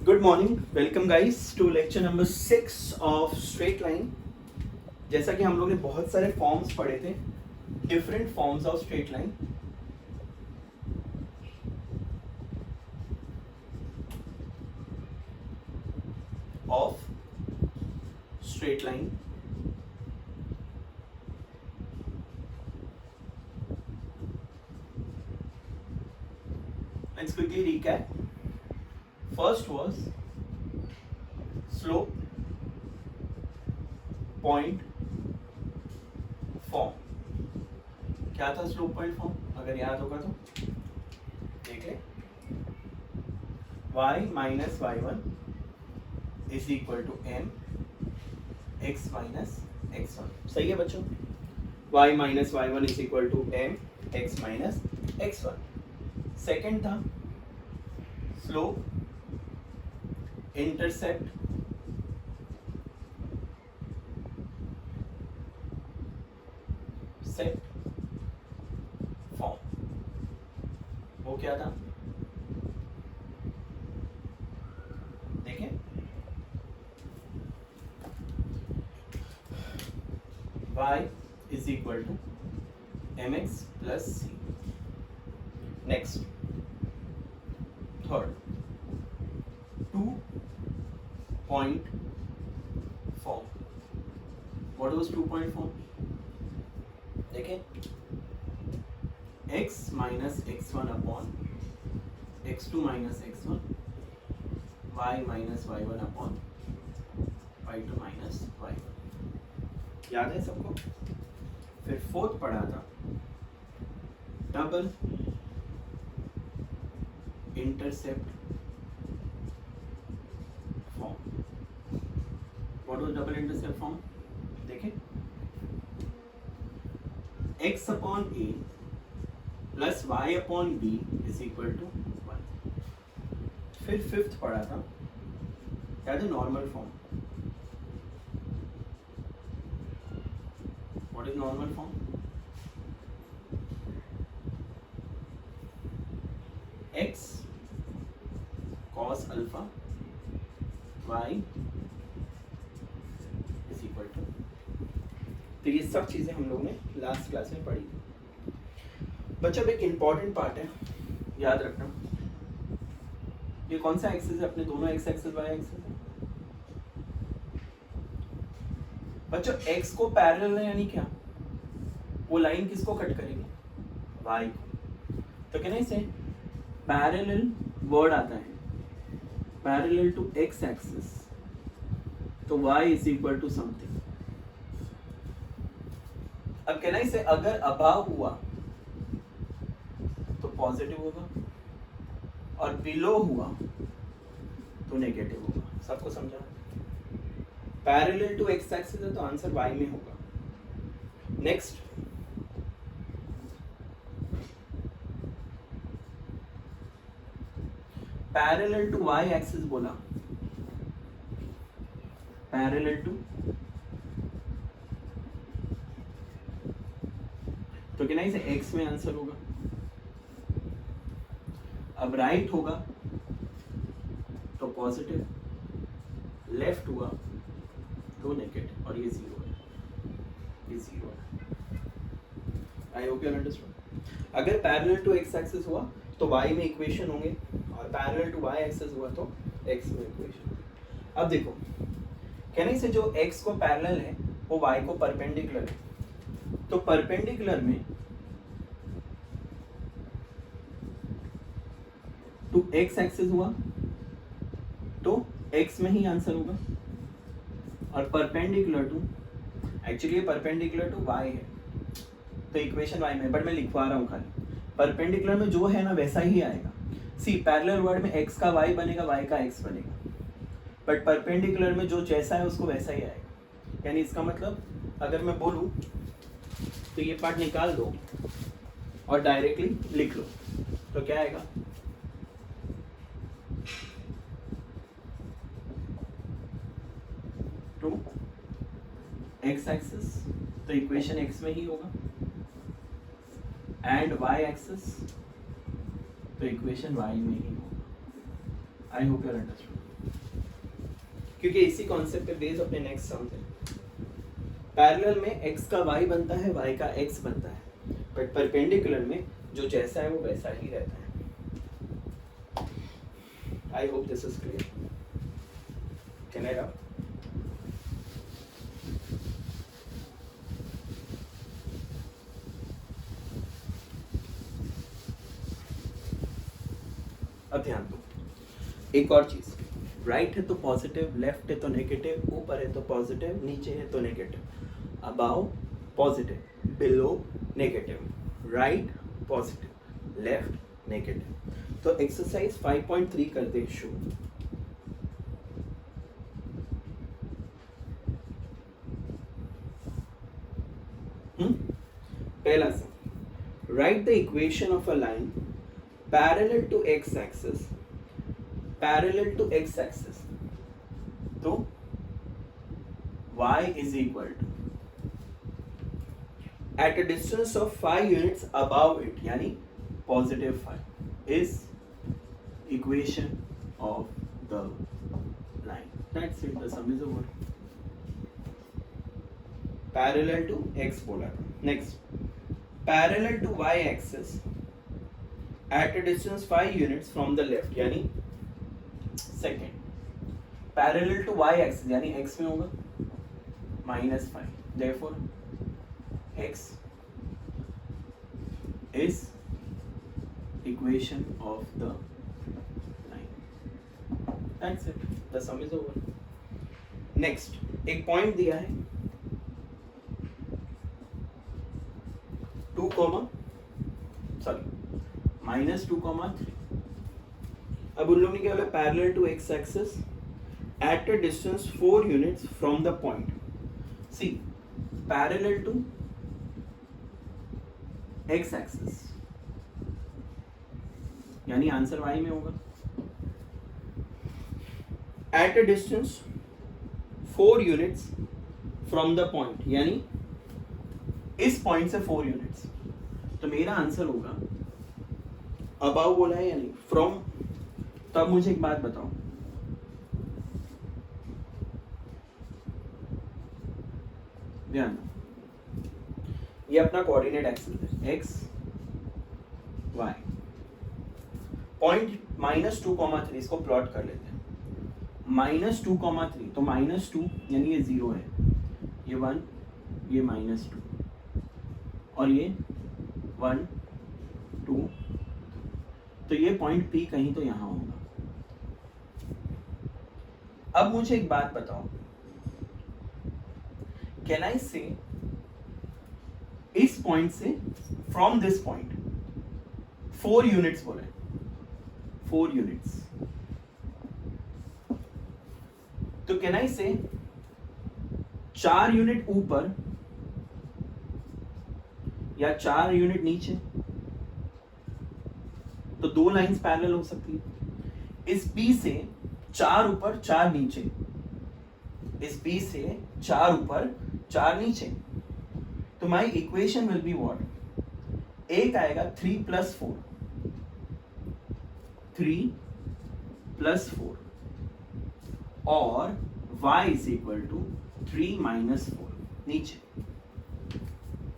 Good morning, welcome guys to lecture number 6 of straight line. जैसा कि हम लोग ने बहुत सारे फॉर्म्स पढ़े थे, different forms of straight line. Of straight line let's quickly recap. First was slope point form. क्या था स्लोप पॉइंट फॉर्म? अगर याद होगा तो देख ले। y minus y1 is equal to m x minus x1। सही है बच्चों? y minus y1 is equal to m x minus x1। Second था स्लोप इंटरसेप्ट सेट फॉर्म। वो क्या था देखें। y is equal to mx plus c। Next third 2-point form. What was 2-point form? देखें, x minus x1 upon x2 minus x1, y minus y1 upon y2 minus y1। याद है सबको? फिर fourth पढ़ा था double intercept form. What was double intercept form? देखें, x upon a plus y upon b is equal to 1। फिर fifth पढ़ा था क्या था? Normal form. What is normal form? x cos alpha y is equal to. तो ये सब चीजें हम लोग ने लास्ट क्लास में पढ़ी थी। बच्चों अब एक इंपॉर्टेंट पार्ट है, याद रखना। ये कौन सा एक्सिस है? अपने दोनों एक्स एक्सिस वाई एक्सिस है बच्चों। एक्स को पैरेलल है यानी क्या? वो लाइन किसको कट करेगी? वाई को। तो कहना इसे पैरेलल वर्ड आता है पैरेलल टू एक्स एक्सिस, तो y is equal to something. अब कहना इसे अगर अबाव हुआ तो पॉजिटिव होगा और बिलो हुआ तो नेगेटिव होगा। सबको समझा? पैरेलल टू एक्स एक्सिस है तो आंसर y में होगा। Next parallel to y axis बोला, पैरेलल टू, तो क्या नहीं से x में आंसर होगा। अब राइट होगा तो पॉजिटिव, लेफ्ट हुआ तो नेगेटिव, और ये जीरो है, ये जीरो है। आई होप यू अंडरस्टूड। अगर पैरेलल टू x एक्सिस हुआ तो y में इक्वेशन होंगे, और पैरेलल टू y एक्सिस हुआ तो x में इक्वेशन। अब देखो, कहने से जो x को पैरेलल है वो y को परपेंडिकुलर है, तो परपेंडिकुलर में टू x एक्सिस हुआ तो x में ही आंसर होगा, और perpendicular to, actually perpendicular to y है तो इक्वेशन y में, बट मैं लिखवा रहा हूँ खाली। परपेंडिकुलर में जो है ना वैसा ही आएगा। सी पैरेलल वर्ड में x का y बनेगा, y का x बनेगा, बट परपेंडिकुलर में जो जैसा है उसको वैसा ही आएगा। यानी इसका मतलब अगर मैं बोलूँ तो ये पार्ट निकाल दो और डायरेक्टली लिख लो तो क्या आएगा? टू x एक्सिस तो इक्वेशन x में ही होगा, एंड y एक्सिस तो इक्वेशन y में ही होगा। आई होप यू अंडरस्टूड। क्योंकि इसी कॉन्सेप्ट पे बेस अपने नेक्स्ट सम थे। पैरेलल में x का y बनता है, y का x बनता है, बट परपेंडिकुलर में जो जैसा है वो वैसा ही रहता है। I hope this is clear. Can I right? अब ध्यान दो एक और चीज, राइट है तो पॉजिटिव, लेफ्ट है तो नेगेटिव, ऊपर है तो पॉजिटिव, नीचे है तो negative, above positive, below negative, right positive, left negative. तो एक्सरसाइज 5.3 करते हैं शुरू। पहला sum, write the equation of a line parallel to x axis, parallel to x axis, तो y is equal to at a distance of 5 units above it, यानी positive 5 is equation of the line. That's it, the sum is over. Parallel to x बोला। Next, parallel to y axis at a distance 5 units from the left, यानी second, parallel to y axis यानी x में होगा -5, therefore x is equation of the line. That's it, the sum is over. Next, एक point दिया है 2, -2, अब उन लोगों ने क्या बोला, parallel to x axis at a distance 4 units from the point. See, parallel to x axis यानी आंसर y में होगा, at a distance 4 units from the point यानी इस पॉइंट से 4 यूनिट्स, तो मेरा आंसर होगा अबाउ बोला है यानी फ्रॉम। तो अब मुझे एक बात बताओ, ध्यान दो, ये अपना कोऑर्डिनेट एक्सिस है x y, पॉइंट -2, 3, इसको प्लॉट कर लेते हैं। -2, 3, तो -2 यानी ये 0 है, ये 1, ये -2 और ये 1, 2, तो ये पॉइंट P कहीं तो यहां होगा। अब मुझे एक बात बताओ, कैन आई से इस पॉइंट से फ्रॉम दिस पॉइंट 4 यूनिट्स बोले, 4 यूनिट्स, तो कैन आई से 4 यूनिट ऊपर या 4 यूनिट नीचे, तो 2 लाइंस पैरेलल हो सकती है। इस P से 4 ऊपर 4 नीचे, इस P से 4 ऊपर 4 नीचे, तो my equation will be what, एक आएगा 3 + 4, 3 + 4 और y = 3 - 4 नीचे,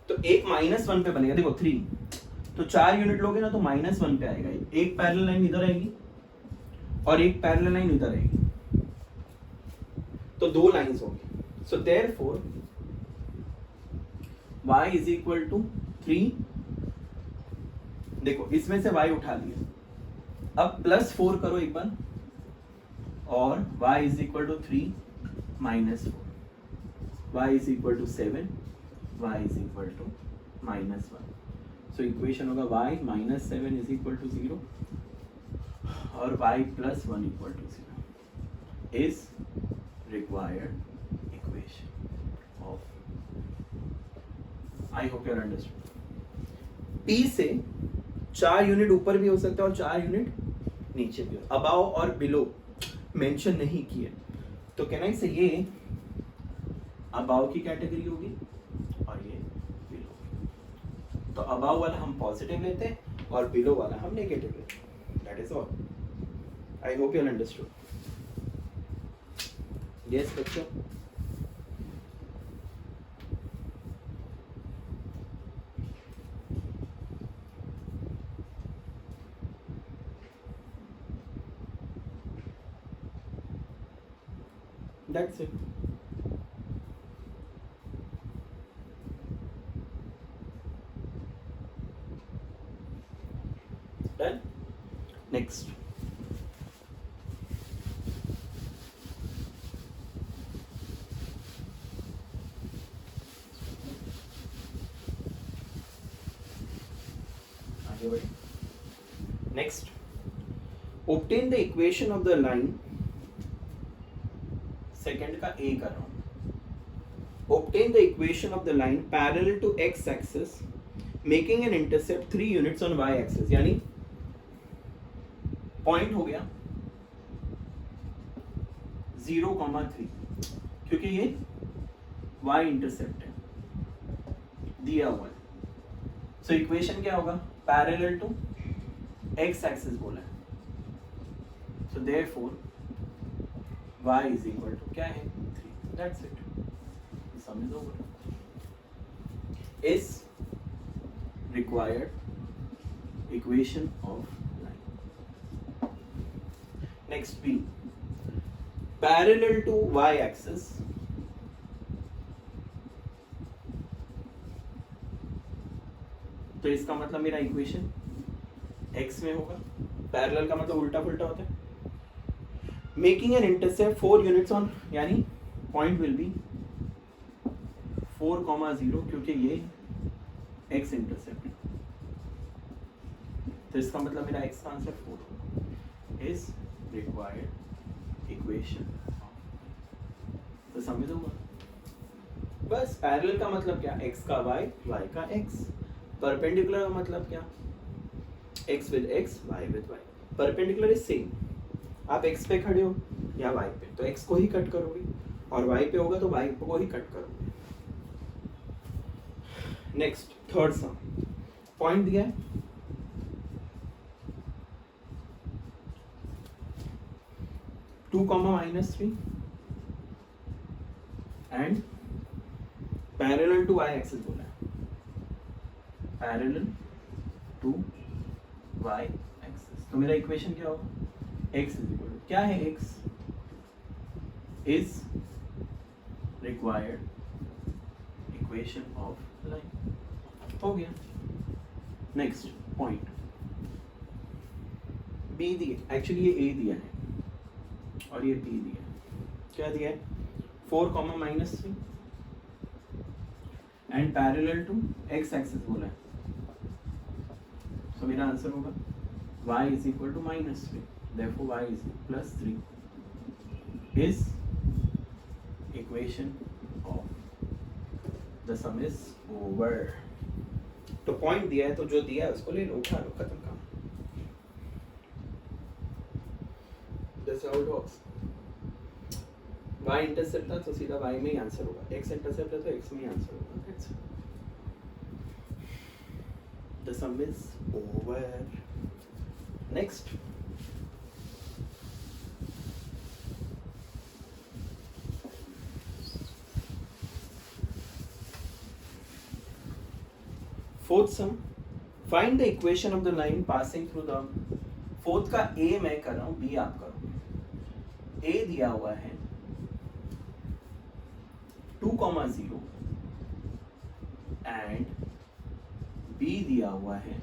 तो एक -1 पे बनेगा। देखो 3, तो 4 यूनिट लोगे ना तो -1 पे आएगा, एक पैरेलल लाइन इधर आएगी और एक पैरेलल लाइन इधर आएगी, तो 2 लाइंस होंगी। सो देयरफॉर y = 3, देखो इसमें से y उठा लिया, अब +4 करो एक बार और y = 3 - 4, y = 7, y = -1, so equation होगा y - 7 = 0 और y + 1 = 0 is required equation of, I hope you understood. P से 4 यूनिट ऊपर भी हो सकता है और 4 यूनिट नीचे भी हो, अबाव और बिलो मेंशन नहीं किए, तो कहना है ये अबाव की कैटेगरी होगी और ये बिलो, तो अबाव वाला हम पॉजिटिव लेते हैं और बिलो वाला हम नेगेटिव लेते हैं, that is all. I hope you understood. Yes बच्चों, दैट्स इट. डन. नेक्स्ट, आगे बढ़े. Next, obtain the equation of the line. Second का ए कर रहा हूं. obtain the equation of the line parallel to x axis making an intercept 3 units on y axis. यानी point हो गया 0,3 क्योंकि ये y इंटरसेप्ट है दिया हुआ है. सो इक्वेशन क्या होगा? पैरेलल टू x एक्सिस बोला है. So therefore y is equal to क्या है? 3. That's it. Sum is over. Is required equation of line. Next b, parallel to y axis तो इसका मतलब मेरा इक्वेशन x में होगा. पैरेलल का मतलब उल्टा पुल्टा होता है. Making an intercept 4 units on, यानी पॉइंट विल बी 4,0 क्योंकि ये x इंटरसेप्ट है. तो इसका मतलब मेरा x का आंसर 4 होगा. Is required equation. तो समझ होगा. बस पैरेलल का मतलब क्या? x का y, y का x. परपेंडिकुलर का मतलब क्या? x with x, y with y. Perpendicular is same. आप x पे खड़े हो या y पे, तो x को ही कट करोगे, और y पे होगा तो y को ही कट करोगे. Next, third sum. पॉइंट दिया है 2, -3 and parallel to y axis बोला है. Parallel to y axis. तो मेरा इक्वेशन क्या होगा? x इज इक्वल टू क्या है? x is required equation of line. हो गया. नेक्स्ट पॉइंट b दिया. एक्चुअली ये a दिया है और ये b दिया है. क्या दिया है? 4, -3 and parallel to x axis बोला है. तो मेरा आंसर होगा y is equal to -3. Therefore y is +3 is equation of the sum is over. तो पॉइंट दिया है तो जो दिया है उसको ले लो, उठा लो, खत्म काम. That's how it works. y intercept था तो सीधा y में ही आंसर होगा. x इंटरसेप्ट है तो x में ही आंसर होगा. That's it. The sum is over. Next, fourth sum. Find the equation of the line passing through the. Fourth का a मैं कर रहा हूँ, b आप करो. a दिया हुआ है 2,0 एंड b दिया हुआ है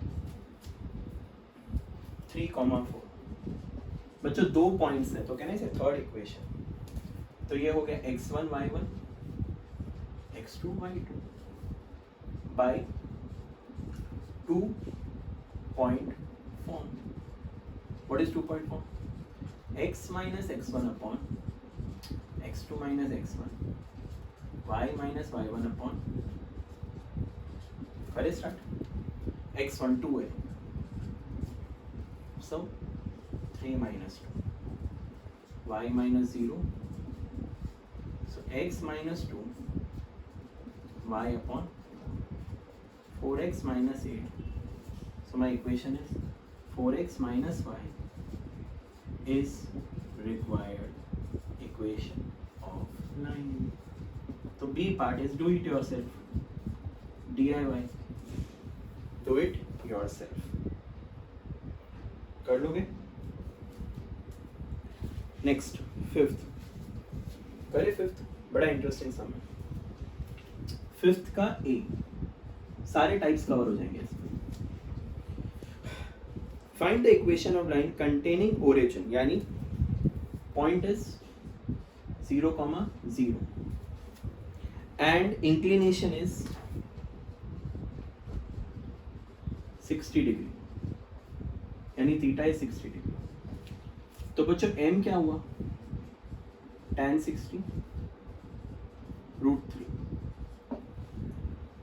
3,4. बच्चों दो पॉइंट्स है तो कहना इसे थर्ड इक्वेशन. तो ये हो गया x1 y1 x2 y2 by 2 point form. What is 2 point form? x minus x1 upon x2 minus x1 y minus y1 upon. करे start. x1 2 है, so 3 minus 2 y minus 0, so x minus 2 y upon 4x minus 8. So my equation is 4x minus y is required equation of line. तो B part is do it yourself. DIY. Do it yourself. कर लोगे? Next, fifth. करे fifth, बड़ा interesting सम है. Fifth का A. सारे types cover हो जाएंगे इसमें. Find the equation of line containing origin, यानी point is 0, 0 and inclination is 60 degree, यानी थीटा is 60 degree. तो बच्चों m क्या हुआ? tan 60 √3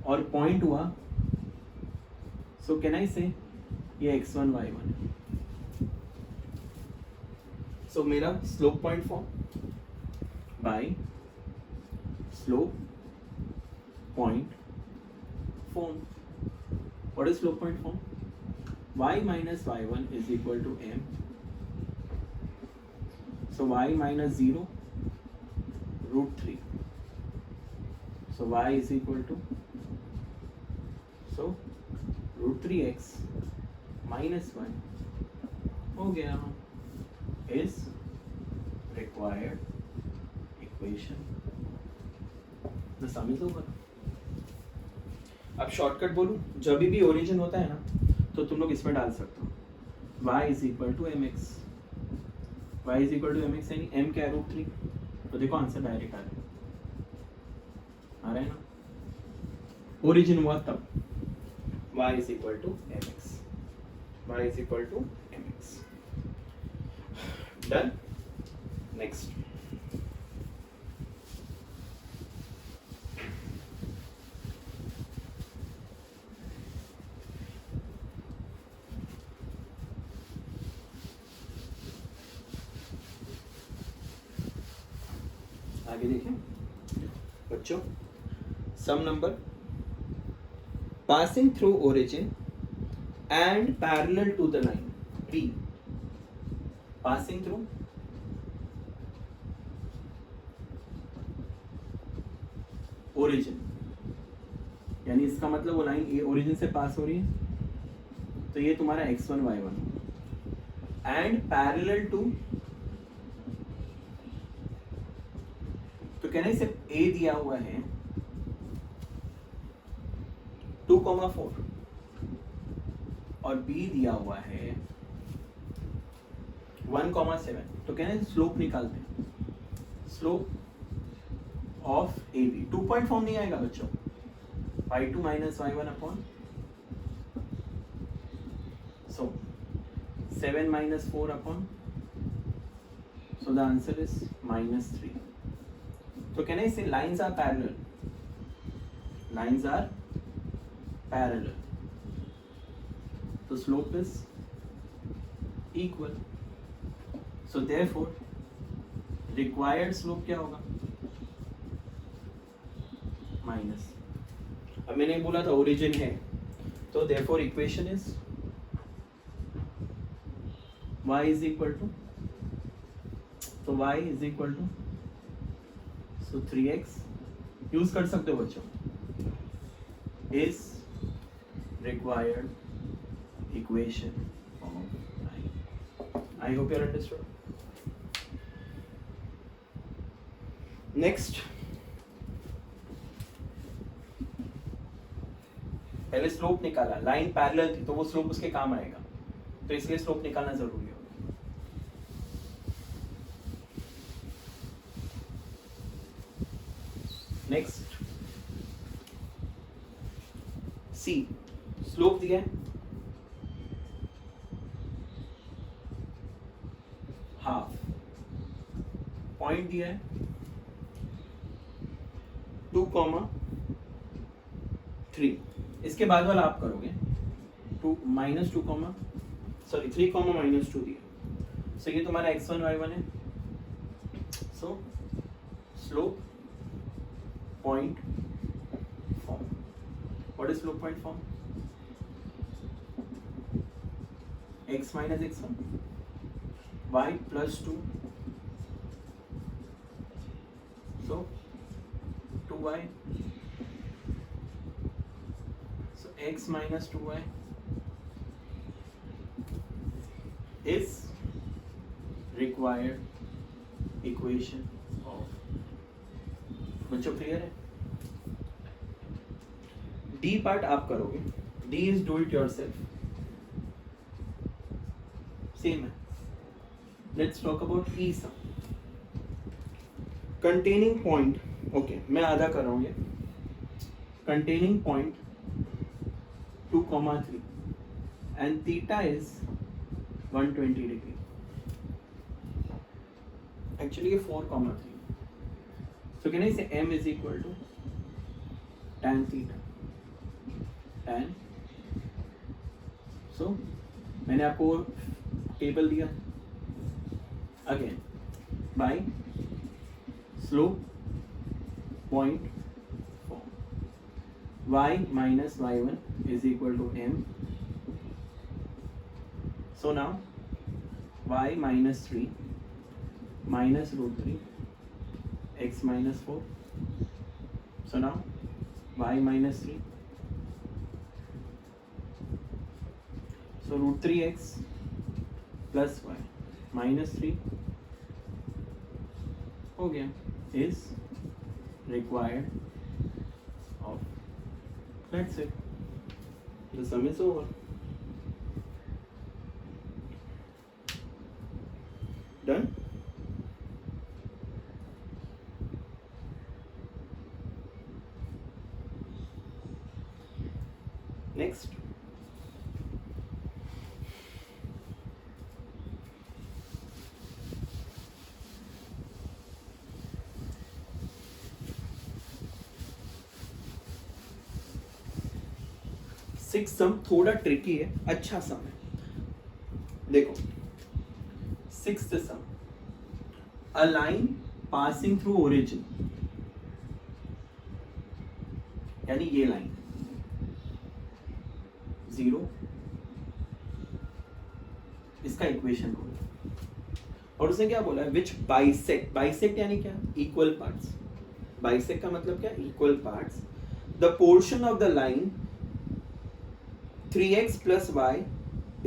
और पॉइंट हुआ, सो कैन आई से ये x1 y1 है. सो मेरा slope point form by slope point form. What is slope point form? y minus y1 is equal to m. So y minus 0 √3. So y is equal to, so √3x minus 1 हो गया is required equation. The sum is over. अब shortcut बोलूं, जब भी origin होता है ना तो तुम लोग इसमें डाल सकते हो y is equal to mx. y is equal to mx यानी m क्या है √3. तो देखो आंसर डायरेक्ट आ रहा है ना. ओरिजिन हुआ तब y is equal to mx. y is equal to mx. Done. Next. आगे देखें बच्चों. सम number passing through origin and parallel to the line B. Passing through origin यानी इसका मतलब वो लाइन ए ओरिजिन से पास हो रही है, तो ये तुम्हारा x1 y1 and parallel to, तो कहने से ए दिया हुआ है 2,4 और बी दिया हुआ है 1,7. तो कहने से स्लोप निकालते हैं. Slope of a b 2 point form नहीं आएगा बच्चों. y2 minus y1 upon, so 7 minus 4 upon, so the answer is -3. So can I say lines are parallel? Lines are parallel. So slope is equal. So therefore required slope क्या होगा? Minus. अब मैंने बोला था origin है, तो therefore equation is y is equal to, तो y is equal to, so 3x use कर सकते हो बच्चों, is required equation of I. I hope you understood. Next, पहले स्लोप निकाला, लाइन पैरेलल थी तो वो स्लोप उसके काम आएगा, तो इसलिए स्लोप निकालना जरूरी होगा. नेक्स्ट सी, स्लोप दिया है हाफ, पॉइंट दिया है 2,3. इसके बाद वाला आप करोगे 2 -2, सॉरी 3, -2 दिया. सो ये तुम्हारा x1 y1 है. सो slope point form. What is slope point form? x minus x1 y plus 2 so 2y, so x minus 2y is required equation of, बच्चों क्लियर है? डी पार्ट आप करोगे, D is do it yourself, same है. Let's talk about E sum. Containing point, okay मैं आधा कर रहा हूँ ये. Containing point 2,3 and theta is 120 degree. Actually ये 4,3. So can I say m is equal to tan theta, tan. So मैंने आपको टेबल दिया again by slope point form, y minus y1 is equal to m. So now y minus 3 minus root 3 x minus 4. So now y minus 3. So root 3x plus y minus 3 हो गया is required of. That's it. The sum is over. Done. Next. Six sum थोड़ा tricky है, अच्छा sum है. देखो sixth sum, a line passing through origin, यानी ये line 0, इसका इक्वेशन बोला और उसने क्या बोला, विच बाइसेक्ट. बाइसेक्ट यानी क्या, इक्वल पार्ट्स. बाइसेक्ट का मतलब क्या, equal parts. The portion of the line 3x plus y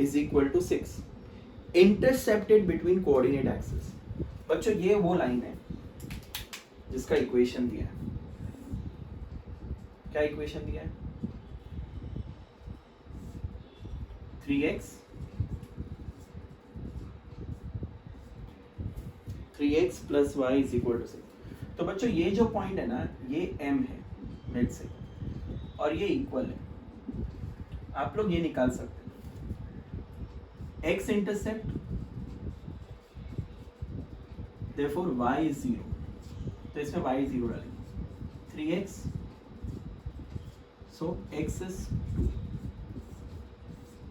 is equal to 6 intercepted between coordinate axes. बच्चों ये वो लाइन है जिसका इक्वेशन दिया है. क्या इक्वेशन दिया है, 3x plus y is equal to 6. तो बच्चों ये जो पॉइंट है ना, ये m है मिड से और ये इक्वल है. आप लोग ये निकाल सकते हैं, x intercept, therefore y is 0, तो इसमें y 0 डालेंगे, 3x, so x is 2.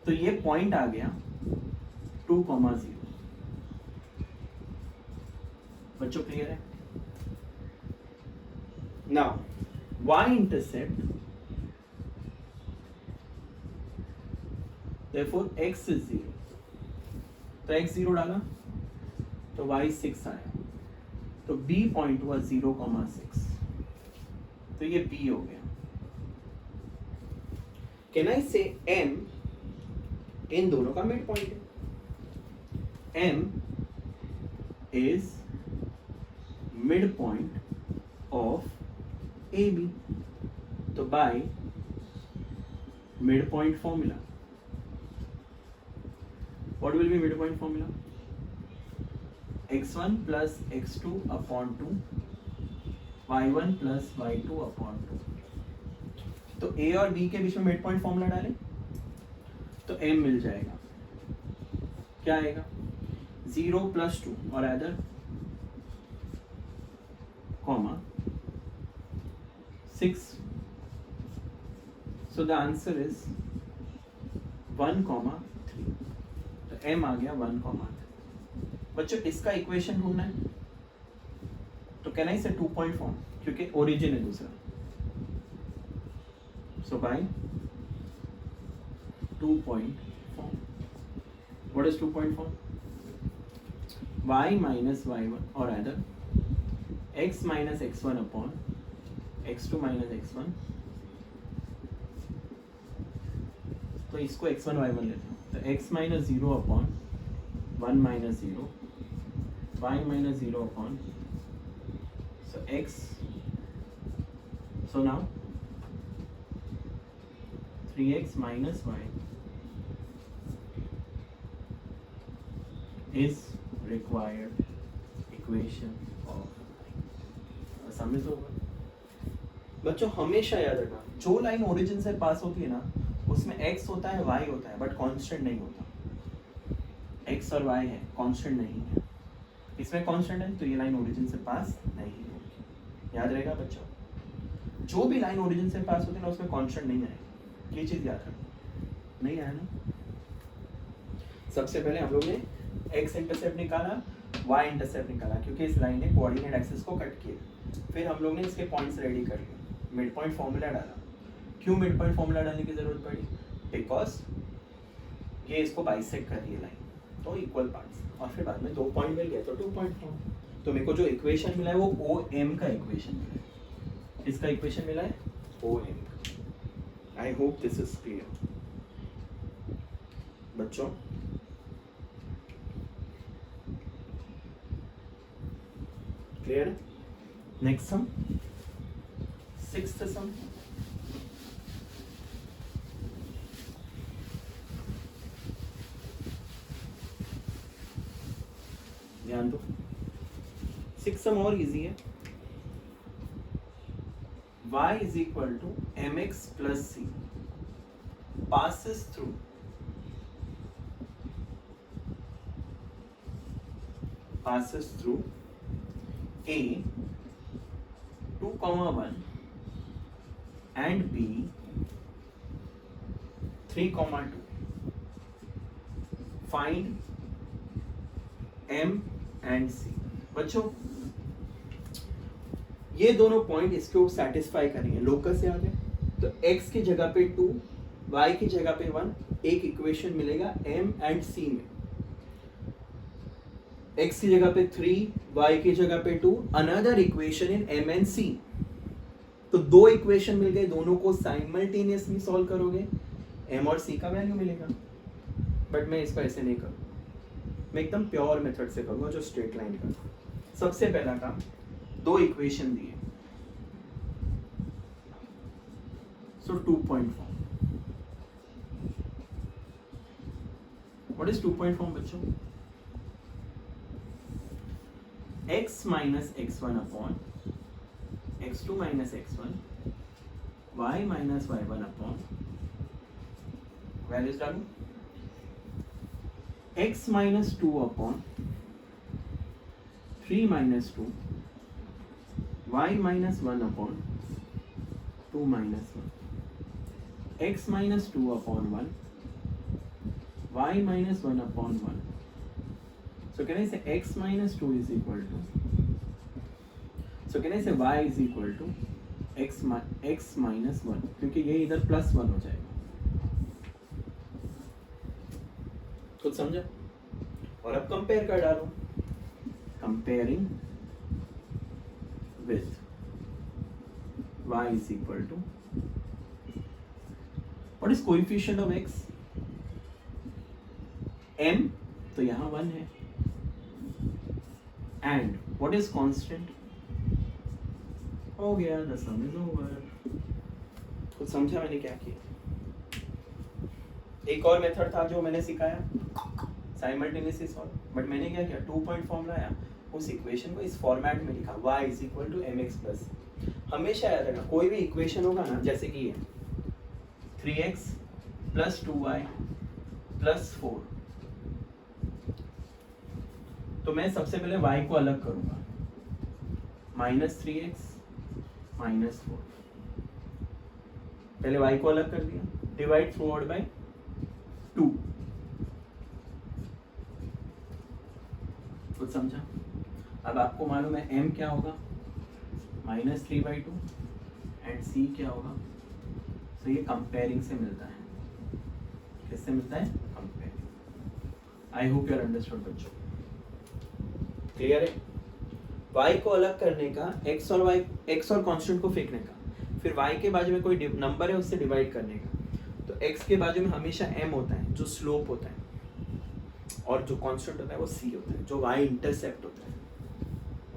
तो ये पॉइंट आ गया 2,0. बच्चों क्लियर है? Now y intercept, therefore x is 0, तो x 0 डाला तो y 6 आया, तो b पॉइंट हुआ 0,6, तो ये b हो गया. कैन आई से m इन दोनों का मिड पॉइंट है. m is mid point of AB, तो by mid point formula, what will be midpoint formula, x1 plus x2 upon 2 y1 plus y2 upon 2. तो a और b के बीच में मिड पॉइंट फॉर्मूला डालें तो m मिल जाएगा. क्या आएगा, 0 plus 2 और other comma 6. so the answer is 1,3. m आ गया 1,3. बच्चों इसका इक्वेशन ढूंढना है तो कैन आई से 2 पॉइंट फॉर्म, क्योंकि ओरिजिन है दूसरा. So by 2 point form. What is 2 point form, y minus y1 और other x minus x1 upon x2 minus x1, तो इसको x1 y1 लेते हैं, तो x minus 0 upon 1 minus 0, y minus 0 upon, so x, so now 3x minus y is required equation of, समझ लो बच्चों, हमेशा याद रखना जो लाइन ओरिजिन से पास होती है ना उसमें x होता है y होता है, बट कांस्टेंट नहीं होता। x और y है, कांस्टेंट नहीं है। इसमें कांस्टेंट है तो ये लाइन ओरिजिन से पास नहीं होगी। याद रहेगा बच्चों, जो भी लाइन ओरिजिन से पास होती है ना उसमें कांस्टेंट नहीं आएगा। ये चीज याद रखो, नहीं आया ना। सबसे पहले हम लोग ने x इंटरसेप्ट निकाला, y इंटरसेप्ट निकाला, क्योंकि इस लाइन ने कोऑर्डिनेट एक्सिस को कट किया। फिर हम लोग ने इसके पॉइंट्स रेडी कर लिए, मिड पॉइंट फॉर्मूला डाला। क्यों मिड पॉइंट फॉर्मूला डालने की जरूरत पड़ी? बिकॉज ये इसको बाइसेक्ट कर रही है लाइन, तो इक्वल पार्ट्स, और फिर बाद में 2 पॉइंट मिल गए तो 2 पॉइंट फॉर्म। तो मेरे को जो इक्वेशन मिला है वो OM का इक्वेशन मिला है। इसका इक्वेशन मिला है OM। I hope this is clear. बच्चों, clear? Next sum, 6th sum. ध्यान दो, 6th sum और इजी है। y is equal to mx plus c passes through a 2,1 and b 3,2. Find m and c. बच्चों, ये दोनों पॉइंट इसको satisfy करेंगे। लोकस याद है, तो x की जगह पे 2, y की जगह पे 1, एक इक्वेशन मिलेगा m एंड c में। x की जगह पे 3, y की जगह पे 2, another equation in m and c। तो 2 इक्वेशन मिल गए, दोनों को साइमल्टेनियसली सॉल्व करोगे, m और c का वैल्यू मिलेगा। बट मैं इसको ऐसे नहीं करूँ, मैं एकदम प्योर मेथड से करूँगा, जो स्ट्रेट लाइन का। सबसे पहला काम, 2 इक्वेशन दिए, सो 2 point form. What is 2 point form बच्चों? x minus x1 upon x2 minus x1, y minus y1 upon, values डालू, x minus 2 upon 3 minus 2, y minus 1 upon 2 minus 1, x minus 2 upon 1, y minus 1 upon 1. So can I say x minus 2 is equal to, so can I say y is equal to x minus 1, क्योंकि ये इधर plus 1 हो जाएगा। कुछ समझा? और अब compare कर डालो, comparing with y is equal to, what is coefficient of x? m, तो यहाँ 1 है, and what is constant? हो गया, the sum is over। कुछ समझा मैंने क्या किया? एक और मेथड था जो मैंने सिखाया, साइमल्टेनियसली सॉल्व, बट मैंने क्या किया, 2 पॉइंट फॉर्म लाया, उस इक्वेशन को इस फॉर्मेट में लिखा, y is equal to mx plus। हमेशा याद रखना, कोई भी इक्वेशन होगा ना, जैसे कि ये 3x plus 2y plus 4, तो मैं सबसे पहले y को अलग करूंगा, -3x -4, पहले y को अलग कर दिया, डिवाइड थ्रू आउट बाय 2। कुछ समझा? अब आपको मालूम है m क्या होगा, -3/2, एंड c क्या होगा। तो ये कंपेयरिंग से मिलता है, किससे मिलता है? Comparing. I hope you are understood बच्चों, क्लियर है? y को अलग करने का, x और कांस्टेंट को फेंकने का, फिर y के बाजू में कोई नंबर है उससे डिवाइड करने का। तो x के बाजू में हमेशा m होता है जो स्लोप होता है, और जो कांस्टेंट होता है वो c होता है जो y इंटरसेप्ट होता है,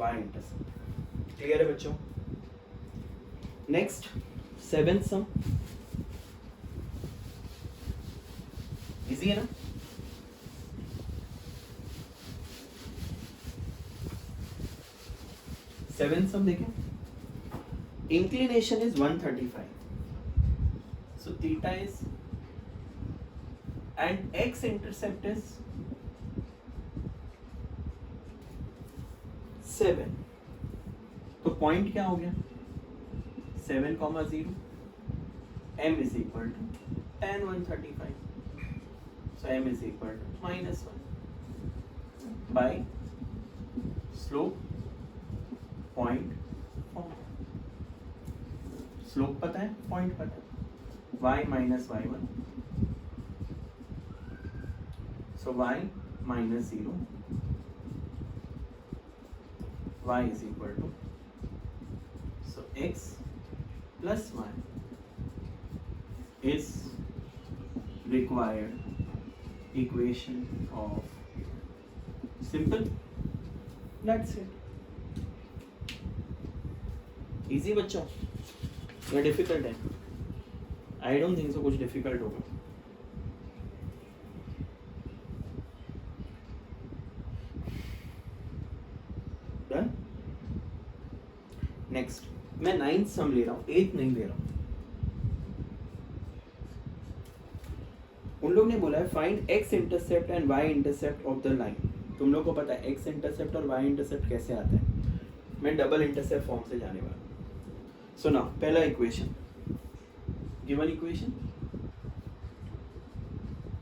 y इंटरसेप्ट। क्लियर है बच्चों? नेक्स्ट 7th सम, इजी है ना? सेवेंथ सम देखें, inclination is 135, so theta is and x intercept is 7, तो पॉइंट क्या हो गया 7,0, m is equal to tan 135, so m is equal to -1 by slope point, slope पता है, पॉइंट पता है, y minus y1, so y minus 0, y is equal to, so x plus y is required equation of, simple, that's it. Easy बच्चों या difficult है? I don't think so कुछ difficult होगा। Done. Next मैं 9th सम ले रहा हूँ, 8th नहीं ले रहा हूँ। उन लोग ने बोला है find x intercept and y intercept of the line. तुम लोग को पता है x इंटरसेप्ट और y इंटरसेप्ट कैसे आता है, मैं डबल इंटरसेप्ट फॉर्म से जाने वाला हूँ। सो नाउ पहला इक्वेशन, गिवन इक्वेशन